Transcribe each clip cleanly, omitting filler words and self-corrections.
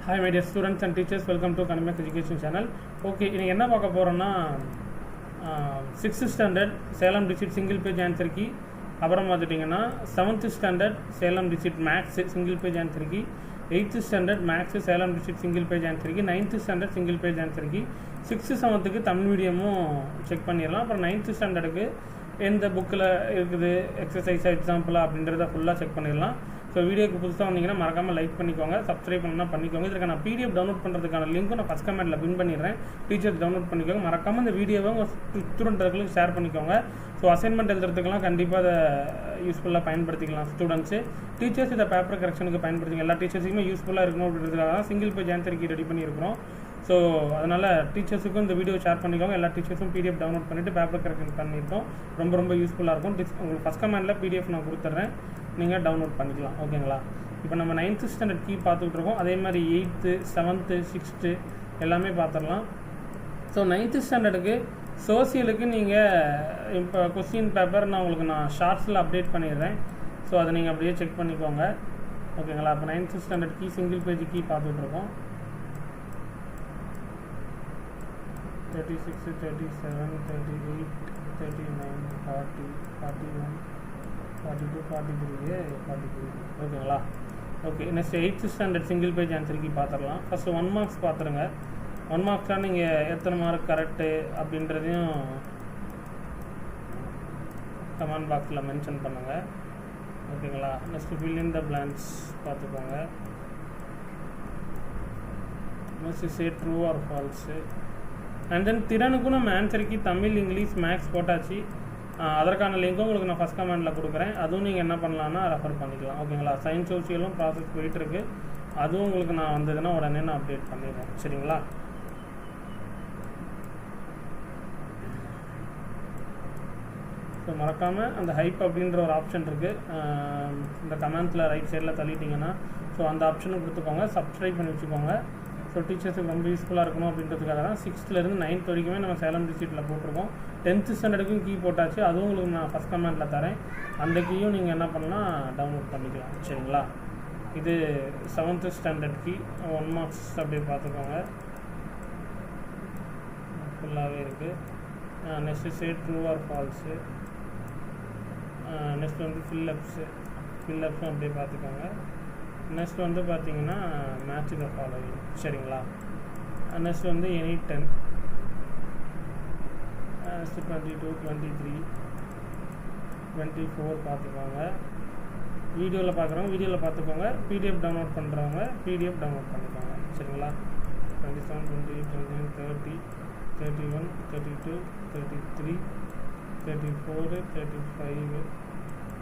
Hi my dear students and teachers, welcome to Academic Education channel. Okay, இன்னைக்கு என்ன பார்க்க போறோம்னா 6th standard Salem district single page answer key, அப்புறம் பார்த்துட்டிங்கன்னா 7th standard Salem district max single page answer key, 8th standard max Salem district single page answer key, 9th standard single page answer key, 6th 7th Tamil மீடியமும் check பண்ணிடலாம். அப்புறம் 9th standardக்கு எந்த புக்கில் இருக்குது exercise எக்ஸாம்பிளாக அப்படின்றத ஃபுல்லாக செக் பண்ணிடலாம். ஸோ வீடியோக்கு புதுசாக வந்தீங்கன்னா மறக்காமல் லைக் பண்ணிக்கோங்க, சப்ஸ்கிரைப் பண்ணால் பண்ணிக்கோங்க. இதுக்கு நான் பிடிஎஃப் டவுன்லோட் பண்ணுறதுக்கான லிங்க்கும் நான் ஃபஸ்ட் கமெண்ட்டில் பின் பண்ணிடுறேன். டீச்சர்ஸ் டவுன்லோட் பண்ணிக்கோங்க. மறக்காமல் இந்த வீடியோவை உங்கள் ஸ்டூடெண்ட்களுக்கு ஷேர் பண்ணிக்கோங்க. ஸோ அசைன்மெண்ட் எழுதுறதுக்கெல்லாம் கண்டிப்பாக அதை யூஸ்ஃபுல்லாக பயன்படுத்திக்கலாம் ஸ்டூடெண்ட்ஸு. டீச்சர்ஸ் இதை பேப்பர் கரெக்ஷனுக்கு பயன்படுத்திங்க. எல்லா டீச்சர்ஸுக்குமே யூஸ்ஃபுல்லாக இருக்கணும் அப்படின்றதுக்காக தான் single page answer key ready பண்ணியிருக்கிறோம். ஸோ அதனால் டீச்சர்ஸுக்கும் இந்த வீடியோ ஷேர் பண்ணிக்கோங்க. எல்லா டீச்சர்ஸும் பிடிஎஃப் டவுன்லோட் பண்ணிவிட்டு பேப்பர் கரெக்ஷன் பண்ணியிருக்கோம். ரொம்ப யூஸ்ஃபுல்லாக இருக்கும். உங்களுக்கு ஃபஸ்ட் கமெண்டில் பிடிஎஃப் நான் கொடுத்துட்றேன், நீங்கள் டவுன்லோட் பண்ணிக்கலாம். ஓகேங்களா? இப்போ நம்ம 9th standard கீ பார்த்துக்கிட்டு இருக்கோம். அதே மாதிரி 8th 7th 6th எல்லாமே பார்த்துடலாம். ஸோ 9th standardக்கு சோசியலுக்கு நீங்கள் இப்போ கொஸ்டின் பேப்பர் நான் ஷார்ட்ஸில் அப்டேட் பண்ணிடுறேன். ஸோ அதை நீங்கள் அப்படியே செக் பண்ணிக்கோங்க. ஓகேங்களா? இப்போ 9th standard key single page key பார்த்துட்ருக்கோம். 36 37 38 39 40 41 42 43 43. ஓகேங்களா? Okay, next 8th standard single page answer key பார்த்துடலாம். ஃபஸ்ட்டு 1 marks பார்த்துருங்க. 1 marksலாம் நீங்கள் எத்தனை மார்க் கரெக்டு அப்படின்றதையும் கமெண்ட் பாக்ஸில் மென்ஷன் பண்ணுங்கள். ஓகேங்களா? Next fill in the blanks பார்த்துக்கோங்க. Next say true or false. And then திறனுக்கும் நம்ம ஆன்சருக்கு தமிழ் இங்கிலீஷ் மேக்ஸ் போட்டாச்சு. அதற்கான லிங்க்கும் உங்களுக்கு நான் ஃபஸ்ட் கமெண்டில் கொடுக்குறேன். அதுவும் நீங்கள் என்ன பண்ணலான்னா ரெஃபர் பண்ணிக்கலாம். ஓகேங்களா? சயின்ஸ் சோசியலும் ப்ராசஸ் போயிட்டுருக்கு. அதுவும் உங்களுக்கு நான் வந்ததுன்னா உடனே நான் அப்டேட் பண்ணிடுறேன். சரிங்களா? ஸோ மறக்காமல் அந்த ஹைப் அப்படின்ற ஒரு ஆப்ஷன் இருக்குது, இந்த கமெண்ட்ஸில் ரைட் சைடில் தள்ளிட்டிங்கன்னா ஸோ அந்த ஆப்ஷனும் கொடுத்துக்கோங்க. சப்ஸ்கிரைப் பண்ணி வச்சுக்கோங்க. ஸோ டீச்சர்ஸுக்கு ரொம்ப யூஸ்ஃபுல்லாக இருக்கணும் அப்படின்றதுக்காக தான் 6th இருந்து 9th வரைக்குமே நம்ம சேலம் டிஸ்ட்ரிக்ட்டில் போட்டிருக்கோம். 10th standardக்கும் கீ போட்டாச்சு. அதுவும் உங்களுக்கு நான் ஃபஸ்ட் கமெண்ட்டில் தரேன். அந்த கீயும் நீங்கள் என்ன பண்ணலாம், டவுன்லோட் பண்ணிக்கலாம். சரிங்களா? இது 7th standard கீ 1 marks அப்படியே பார்த்துக்கோங்க. ஃபுல்லாகவே இருக்குது. நெக்ஸ்ட்டு சே ட்ரூ ஆர் ஃபால்ஸு. நெக்ஸ்ட் வந்து ஃபில்லப்ஸும் அப்படியே பார்த்துக்கோங்க. நெக்ஸ்ட் வந்து பார்த்தீங்கன்னா மேட்ச் த ஃபாலோவிங். சரிங்களா? நெக்ஸ்ட் வந்து எனி 10. நெக்ஸ்ட் 22 23 24 பார்த்துக்கோங்க. வீடியோவில் பார்க்குறவங்க வீடியோவில் பார்த்துக்கோங்க. பிடிஎஃப் டவுன்லோட் பண்ணுறவங்க பிடிஎஃப் டவுன்லோட் பண்ணிக்கோங்க. சரிங்களா? 27 28 29 30 31 32 33 34 35.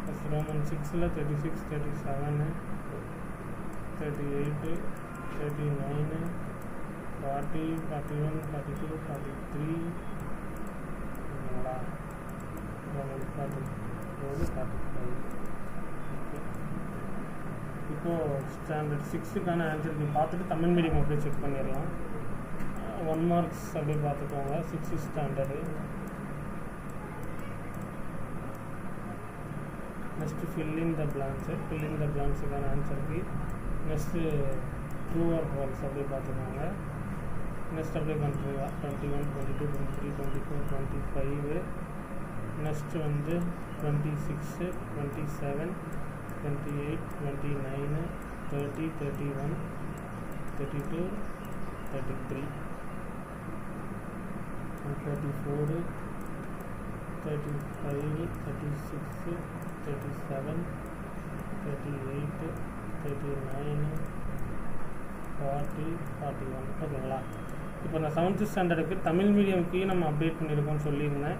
நெக்ஸ்ட் ரோமன் 6ல் 36 37 38 39 40 41 42 43. ஓகேங்களா? 44 45. ஓகே, இப்போது ஸ்டாண்டர்ட் 6க்கான ஆன்சருக்கு பார்த்துட்டு தமிழ் மீடியம் அப்படியே செக் பண்ணிடலாம். 1 marks அப்படியே பார்த்துக்கோங்க. 6th standard. Next fill in the blanksக்கான ஆன்சருக்கு நெக்ஸ்ட்டு ட்ரூ ஆர் ஃபால்ஸ் அப்படியே பார்த்துக்கோங்க. நெக்ஸ்ட் அப்படியே கண்டினியூ 21 22 23 24 25. நெக்ஸ்ட்டு வந்து 26 27 28 29 30 31 32 33 34 35 36 37 38 39 40 41. ஓகேங்களா? இப்போ நான் 7th standardக்கு தமிழ் மீடியம்க்கு நம்ம அப்டேட் பண்ணியிருக்கோம்னு சொல்லியிருந்தேன்.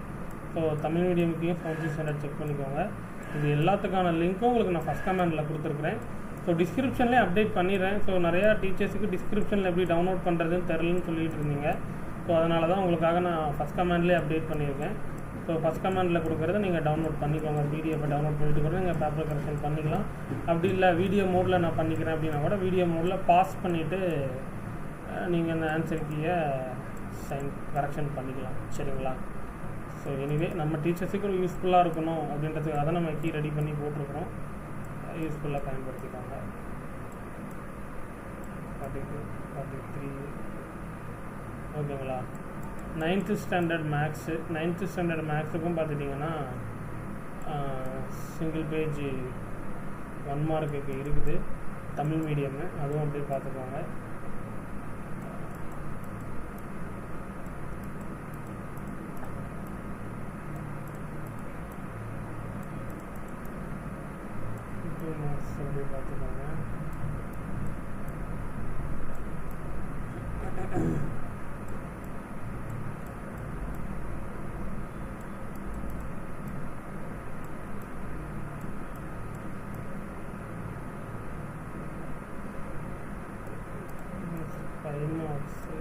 ஸோ தமிழ் மீடியம்க்கையும் 7th standard செக் பண்ணிக்கோங்க. இது எல்லாத்துக்கான லிங்க்கும் உங்களுக்கு நான் ஃபஸ்ட் கமெண்டில் கொடுத்துருக்குறேன். ஸோ டிஸ்கிரிப்ஷன்லேயே அப்டேட் பண்ணிடுறேன். ஸோ நிறையா டீச்சர்ஸுக்கு டிஸ்கிரிப்ஷனில் எப்படி டவுன்லோட் பண்ணுறதுன்னு தெரிலன்னு சொல்லிட்டு இருந்தீங்க. ஸோ அதனால தான் உங்களுக்காக நான் ஃபஸ்ட் கமெண்ட்லேயே அப்டேட் பண்ணியிருக்கேன். ஸோ ஃபஸ்ட் கமெண்டில் கொடுக்குறத நீங்கள் டவுன்லோட் பண்ணிக்கோங்க. பிடிஎஃப்பை டவுன்லோட் பண்ணிட்டு கூட நீங்கள் பேப்பர் கரெக்ஷன் பண்ணிக்கலாம். அப்படி இல்லை வீடியோ மோடில் நான் பண்ணிக்கிறேன் அப்படின்னா கூட வீடியோ மோடில் பாஸ் பண்ணிவிட்டு நீங்கள் அந்த ஆன்சர் கீயை கரெக்ஷன் பண்ணிக்கலாம். சரிங்களா? ஸோ எனிவே நம்ம டீச்சர்ஸுக்கு ஒரு யூஸ்ஃபுல்லாக இருக்கணும் அப்படின்றதுக்காக தான் நம்ம கீ ரெடி பண்ணி போட்டிருக்கிறோம். யூஸ்ஃபுல்லாக பயன்படுத்திக்கோங்க. 42, 43. ஓகேங்களா? 9th standard maths, 9th standard மேக்ஸுக்கும் பார்த்துட்டிங்கன்னா சிங்கிள் பேஜ் 1 மார்க்குக்கு இருக்குது. தமிழ் மீடியமு, அதுவும் அப்படியே பார்த்துக்கோங்க. மார்க்ஸ் அப்படியே பார்த்துக்கோங்க. மார்க்ஸு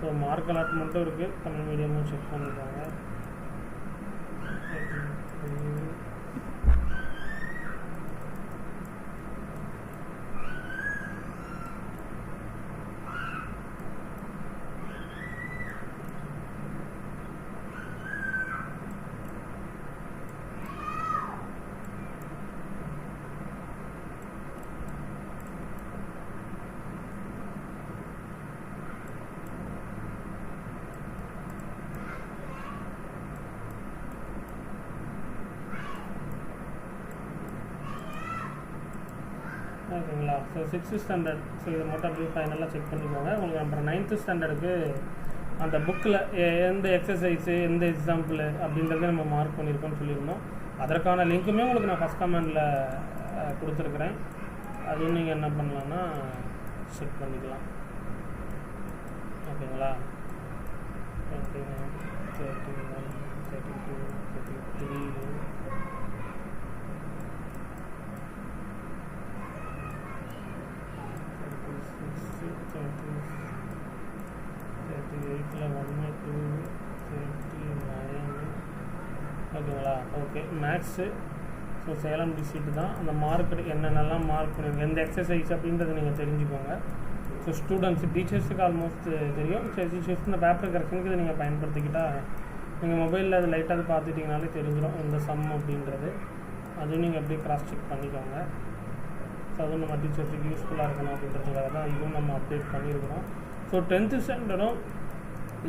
ஸோ மார்க் அலாட்மெண்ட்டும் இருக்குது. தமிழ் மீடியமும் செக் பண்ணிக்கோங்க. ஓகேங்களா? ஸோ 6th ஸ்டாண்டர்ட், ஸோ இதை மட்டும் அப்படியே ஃபைனலாக செக் பண்ணிக்கோங்க. உங்களுக்கு அப்புறம் 9th ஸ்டாண்டர்டுக்கு அந்த புக்கில் எந்த எக்ஸசைஸு எந்த எக்ஸாம்பிள் அப்படின்றத நம்ம மார்க் பண்ணியிருக்கோம்னு சொல்லியிருந்தோம். அதற்கான லிங்க்குமே உங்களுக்கு நான் ஃபஸ்ட் கமெண்டில் கொடுத்துருக்குறேன். அதுவும் நீங்கள் என்ன பண்ணலான்னா செக் பண்ணிக்கலாம். ஓகேங்களா? 29, 31, 32, 33, 38ல் 1, 2, 39. ஓகேங்களா? Okay, maths so Salem district தான். அந்த மார்க் என்னென்னலாம் மார்க் பண்ணுவீங்க, எந்த எக்ஸசைஸ் அப்படின்றத நீங்கள் தெரிஞ்சுக்கோங்க. ஸோ ஸ்டூடெண்ட்ஸு, டீச்சர்ஸுக்கு ஆல்மோஸ்ட் தெரியும். டீச்சர்ஸ் இந்த பேப்பர் கரெக்ஷனுக்கு இதை நீங்கள் பயன்படுத்திக்கிட்டால் நீங்கள் மொபைலில் அது லைட்டாக அது பார்த்துட்டிங்கனாலே தெரிஞ்சிடும் இந்த சம் அப்படின்றது. அதுவும் நீங்கள் அப்படியே கிராஸ் செக் பண்ணிக்கோங்க. ஸோ அதுவும் நம்ம டீச்சர்ஸுக்கு யூஸ்ஃபுல்லாக இருக்கணும் அப்படின்றதுக்காக தான் இதுவும் நம்ம அப்டேட் பண்ணியிருக்கிறோம். ஸோ 10th ஸ்டாண்டர்டும்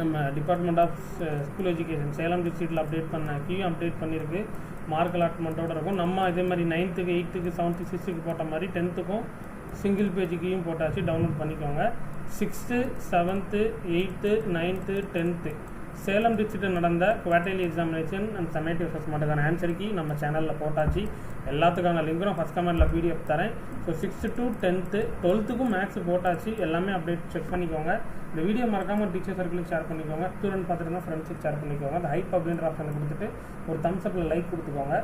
நம்ம department of school education Salem டிஸ்ட்ரிக்டில் அப்டேட் பண்ண கீயும் அப்டேட் பண்ணியிருக்கு. மார்க் அலாட்மெண்ட்டோடு இருக்கும். நம்ம இதே மாதிரி 9th, 8th, 7th, 6th போட்ட மாதிரி 10th சிங்கிள் பேஜ் கீயும் போட்டாச்சு. டவுன்லோட் பண்ணிக்கோங்க. 6th, 7th, 8th, 9th, 10th Salem டிஸ்ட்ரிக்டில் நடந்த குவார்டர்லி எக்ஸாமினேஷன் அண்ட் சம்மேட்டிவ் அசஸ்மெண்ட்டுக்கான ஆன்சர் கீ நம்ம சேனலில் போட்டாச்சு. எல்லாத்துக்கான லிங்க்கும் ஃபஸ்ட் கமெண்டில் பிடிஎஃப் தரேன். So 6th to 10th, 12th maths போட்டாச்சு. எல்லாமே அப்டேட் செக் பண்ணிக்கோங்க. இந்த வீடியோ மறக்காமல் டீச்சர் சர்க்கிளுக்கு ஷேர் பண்ணிக்கோங்க. ஸ்டூடெண்ட் பார்த்துட்டு ஃப்ரெண்ட்ஸுக்கு ஷேர் பண்ணிக்கோங்க. அந்த ஹைப் அப்படின்ற ஆப்ஷனை கொடுத்துட்டு ஒரு தம்ஸ் அப்பில் லைக் கொடுத்துக்கோங்க.